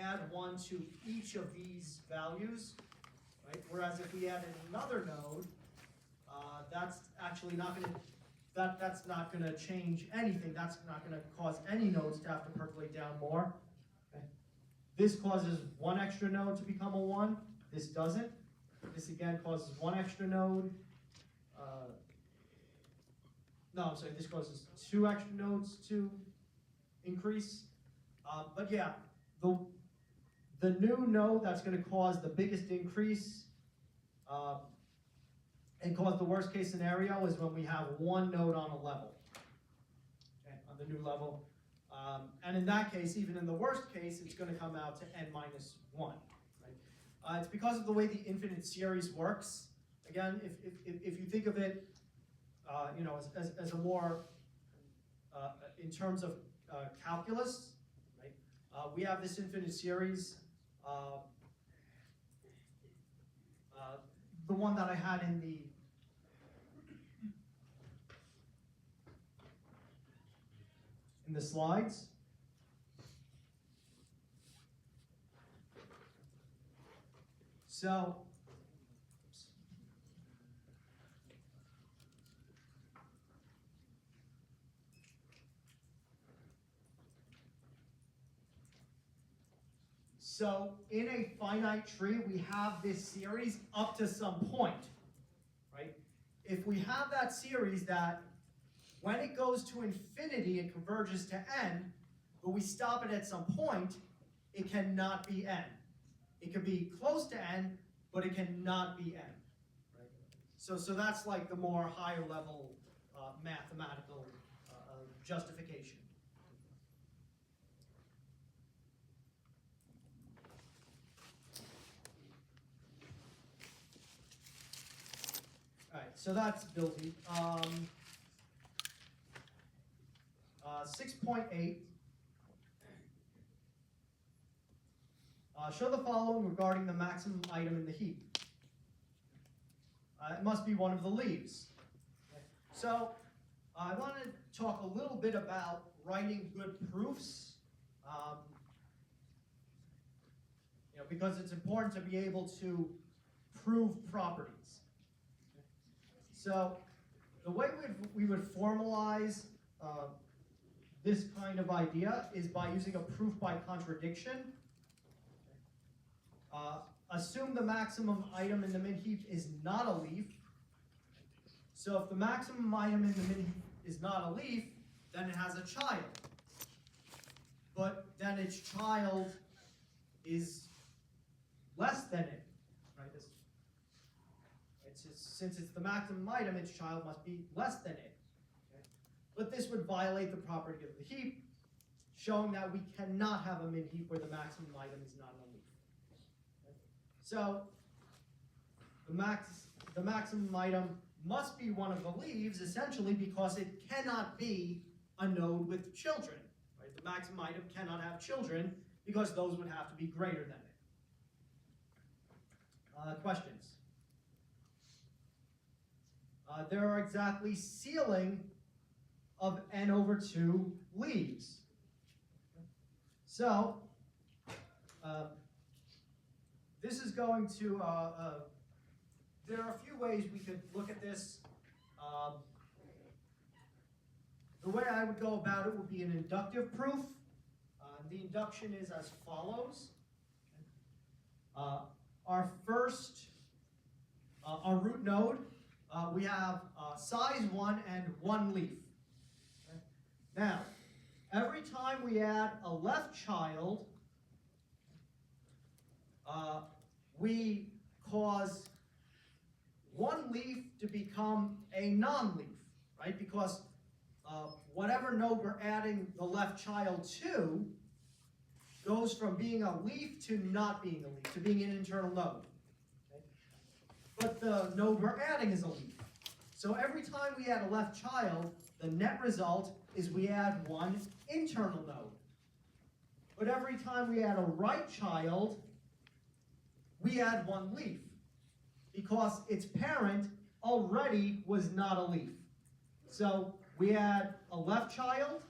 add 1 to each of these values, right? Whereas if we added another node, that's actually not gonna, that's not gonna change anything. That's not gonna cause any nodes to have to percolate down more. Okay. This causes 1 extra node to become a 1. This doesn't. This again causes 1 extra node. No, I'm sorry, this causes 2 extra nodes to increase. But yeah, the new node that's going to cause the biggest increase and cause the worst case scenario is when we have 1 node on a level, okay, on the new level. And in that case, even in the worst case, it's going to come out to n minus 1. Right? It's because of the way the infinite series works. Again, if you think of it, you know, as a more, in terms of calculus, right? We have this infinite series. The one that I had in the slides. So, So in a finite tree, we have this series up to some point, right? If we have that series that when it goes to infinity, it converges to n, but we stop it at some point, it cannot be n. It can be close to n, but it cannot be n. Right? So that's like the more higher level mathematical justification. All right, so that's building. 6.8. Show the following regarding the maximum item in the heap. It must be one of the leaves. Okay. So I want to talk a little bit about writing good proofs, you know, because it's important to be able to prove properties. So the way we would formalize this kind of idea is by using a proof by contradiction. Assume the maximum item in the min heap is not a leaf. So if the maximum item in the min heap is not a leaf, then it has a child. But then its child is less than it, right? Since it's the maximum item, its child must be less than it. Okay? But this would violate the property of the heap, showing that we cannot have a min heap where the maximum item is not a leaf. Okay? So the maximum item must be one of the leaves, essentially because it cannot be a node with children. Right? The maximum item cannot have children because those would have to be greater than it. Questions? There are exactly ceiling of n over 2 leaves. So, this is going to, there are a few ways we could look at this. The way I would go about it would be an inductive proof. The induction is as follows. Our first, our root node, we have size 1 and 1 leaf. Okay? Now, every time we add a left child, we cause 1 leaf to become a non-leaf, right? Because whatever node we're adding the left child to goes from being a leaf to not being a leaf, to being an internal node. Okay? But the node we're adding is a leaf. So every time we add a left child, the net result is we add 1 internal node. But every time we add a right child, we add 1 leaf, because its parent already was not a leaf. So we had a left child.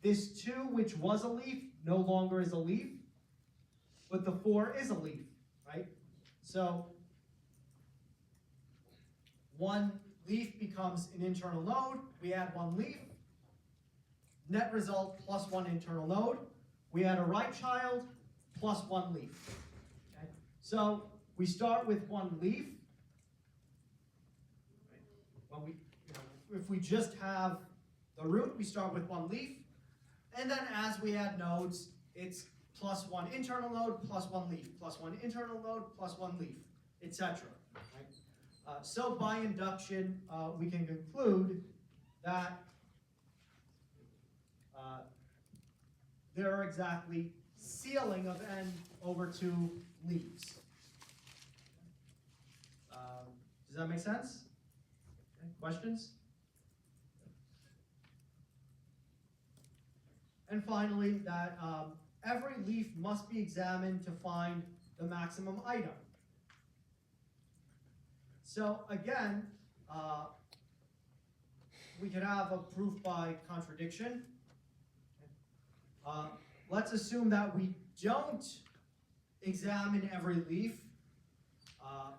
This 2, which was a leaf, no longer is a leaf, but the 4 is a leaf, right? So 1 leaf becomes an internal node. We add 1 leaf. Net result plus 1 internal node. We add a right child plus 1 leaf. Okay? So we start with 1 leaf. When we, if we just have the root, we start with 1 leaf. And then as we add nodes, it's plus 1 internal node, plus 1 leaf, plus 1 internal node, plus 1 leaf, etc. Right? So by induction, we can conclude that there are exactly ceiling of n over 2 leaves. Does that make sense? Okay, questions? And finally, that every leaf must be examined to find the maximum item. So again, we could have a proof by contradiction. Let's assume that we don't examine every leaf.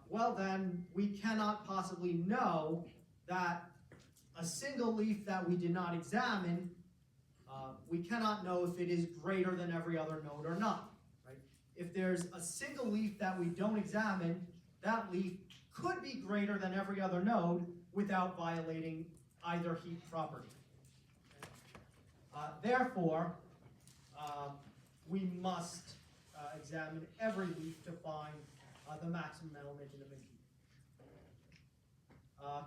Well then, we cannot possibly know that a single leaf that we did not examine, we cannot know if it is greater than every other node or not. Right? If there's a single leaf that we don't examine, that leaf could be greater than every other node without violating either heap property. Therefore, we must examine every leaf to find the maximum element in a heap.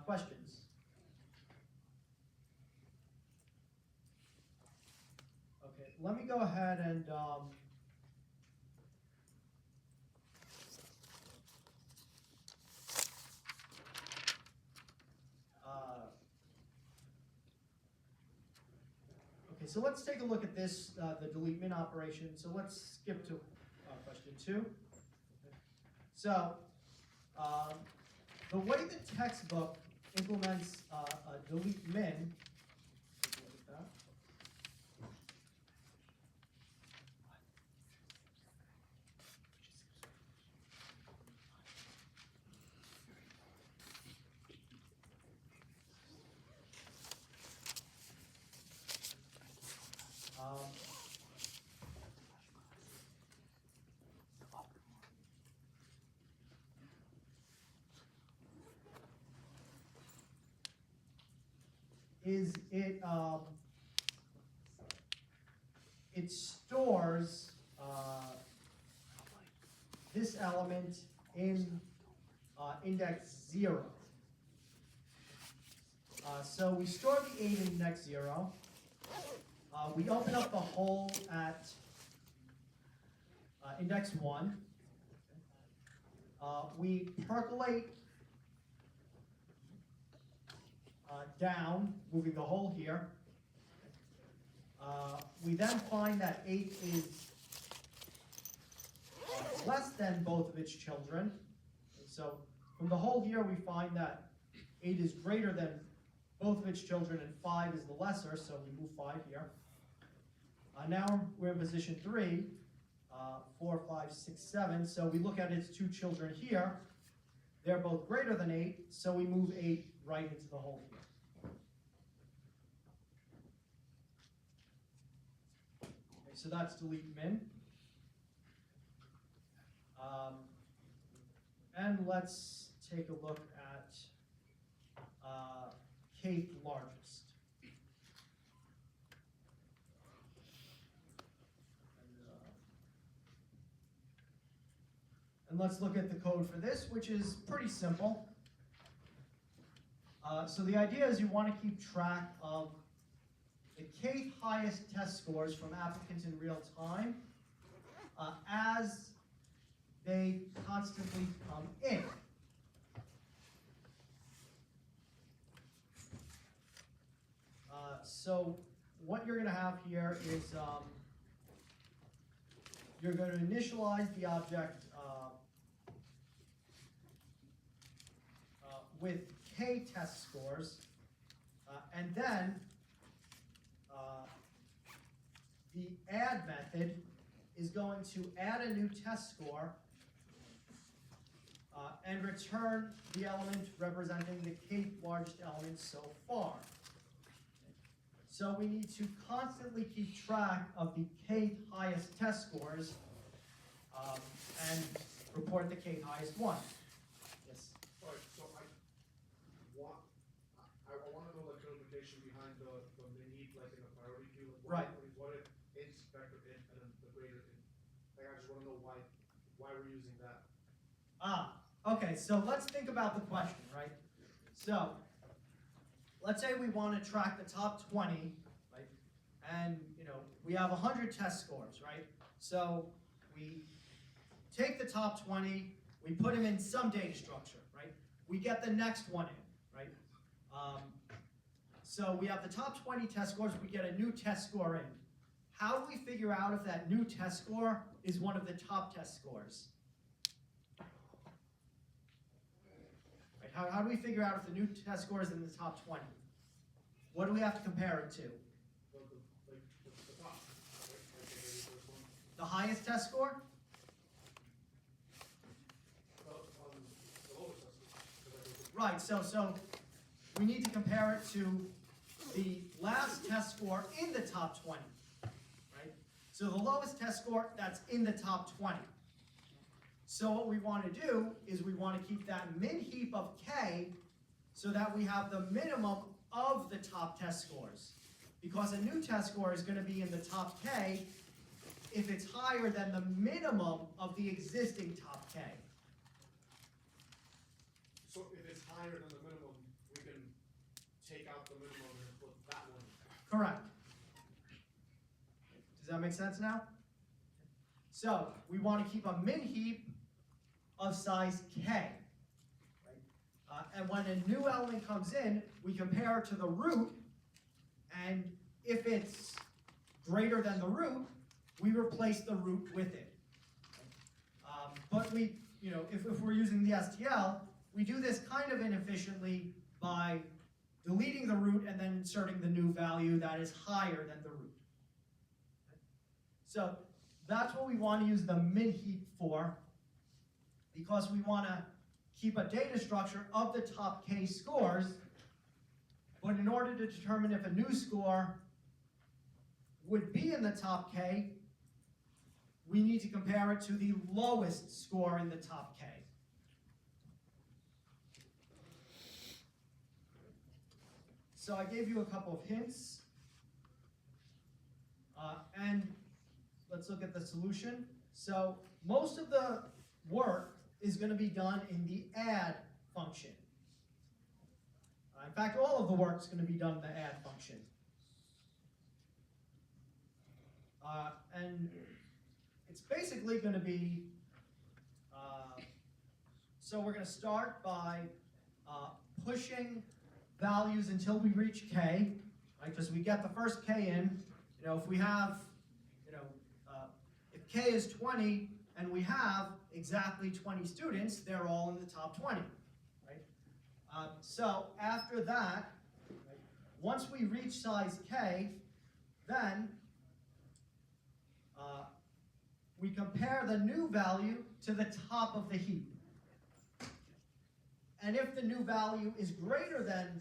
Questions? Okay, let me go ahead and okay, so let's take a look at this, the delete min operation. So let's skip to question 2. So, the way the textbook implements a delete min, take a look at that. Is it stores this element in index 0. So we store the 8 in index 0. We open up the hole at index 1. We percolate down, moving the hole here. We then find that 8 is less than both of its children. So from the hole here, we find that 8 is greater than both of its children, and 5 is the lesser, so we move 5 here. Now we're in position 3, 4, 5, 6, 7. So we look at its 2 children here. They're both greater than 8, so we move 8 right into the hole here. Okay, so that's delete min. And let's take a look at kth largest. And let's look at the code for this, which is pretty simple. So the idea is you want to keep track of the kth highest test scores from applicants in real time as they constantly come in. So what you're going to have here is you're going to initialize the object with k test scores And then, the add method is going to add a new test score and return the element representing the kth largest element so far. So we need to constantly keep track of the kth highest test scores and report the kth highest one. Yes. Alright, so I wanna know the clarification behind the mini, like in the priority queue, like Right. what it int, vector int, and then the greater int. Like I just wanna know why we're using that. Okay, so let's think about the question, right? So, let's say we want to track the top 20, right? And, we have 100 test scores, right? So, we take the top 20, we put them in some data structure, right? We get the next one in, right? So we have the top 20 test scores, we get a new test score in. How do we figure out if that new test score is one of the top test scores? How do we figure out if the new test score is in the top 20? What do we have to compare it to? The top, right? Like the very first one. The highest test score? The lowest test score. 'Cause Right, so we need to compare it to the last test score in the top 20, right? So the lowest test score that's in the top 20. So what we want to do is we want to keep that min heap of k so that we have the minimum of the top test scores. Because a new test score is going to be in the top k if it's higher than the minimum of the existing top k. So if it's higher than the minimum, we can take out the minimum and put that one. Correct. Does that make sense now? So we want to keep a min heap of size k. Right? And when a new element comes in, we compare it to the root, and if it's greater than the root, we replace the root with it. But we, if we're using the STL, we do this kind of inefficiently by deleting the root and then inserting the new value that is higher than the root. So that's what we want to use the min heap for, because we want to keep a data structure of the top k scores, but in order to determine if a new score would be in the top k, we need to compare it to the lowest score in the top k. So I gave you a couple of hints, and let's look at the solution. So most of the work is going to be done in the add function. In fact, all of the work is going to be done in the add function. And it's basically going to be, so we're going to start by pushing values until we reach k, right? Because we get the first k in. If we have, if k is 20 and we have exactly 20 students, they're all in the top 20, right? So after that, right, once we reach size k, then we compare the new value to the top of the heap. And if the new value is greater than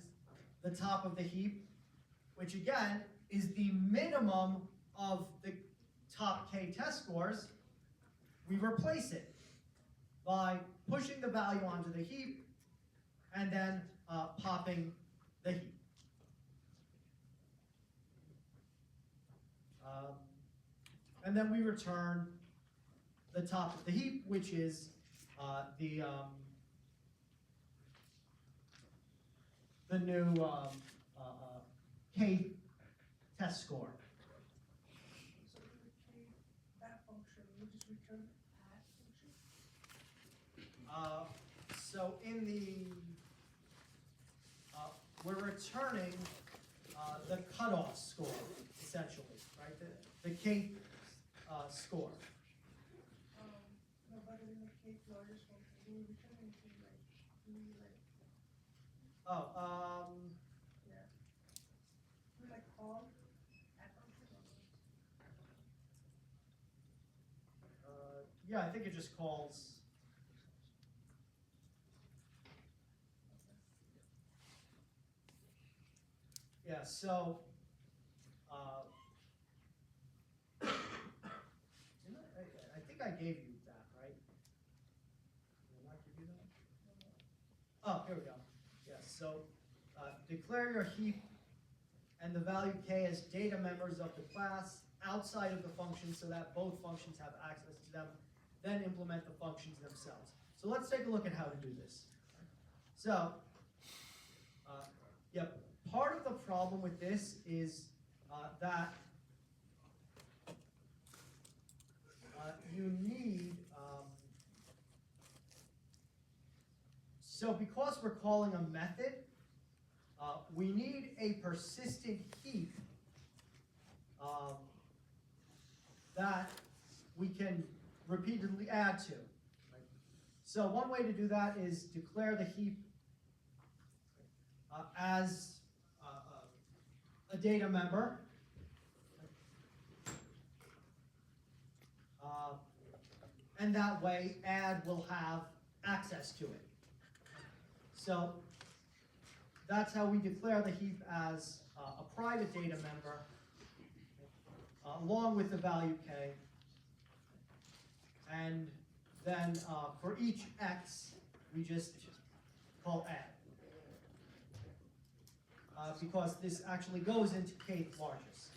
the top of the heap, which again is the minimum of the top k test scores, we replace it by pushing the value onto the heap and then popping the heap. And then we return the top of the heap, which is the new k test score. That function, we just return add function? So in the, we're returning the cutoff score, essentially, right? The k score. No, but in the case largest function, we return anything like, Oh, yeah. call that function or? Yeah, I think it just calls. Yeah, so, I think I gave you that, right? Did I not give you that? Oh, here we go. Yes, so, declare your heap and the value k as data members of the class outside of the function so that both functions have access to them, then implement the functions themselves. So let's take a look at how to do this. So, yep, part of the problem with this is that you need, so because we're calling a method, we need a persistent heap that we can repeatedly add to. Right? So one way to do that is declare the heap as a data member. And that way add will have access to it. So that's how we declare the heap as a private data member along with the value k. And then for each x, we just call add. Because this actually goes into kth largest.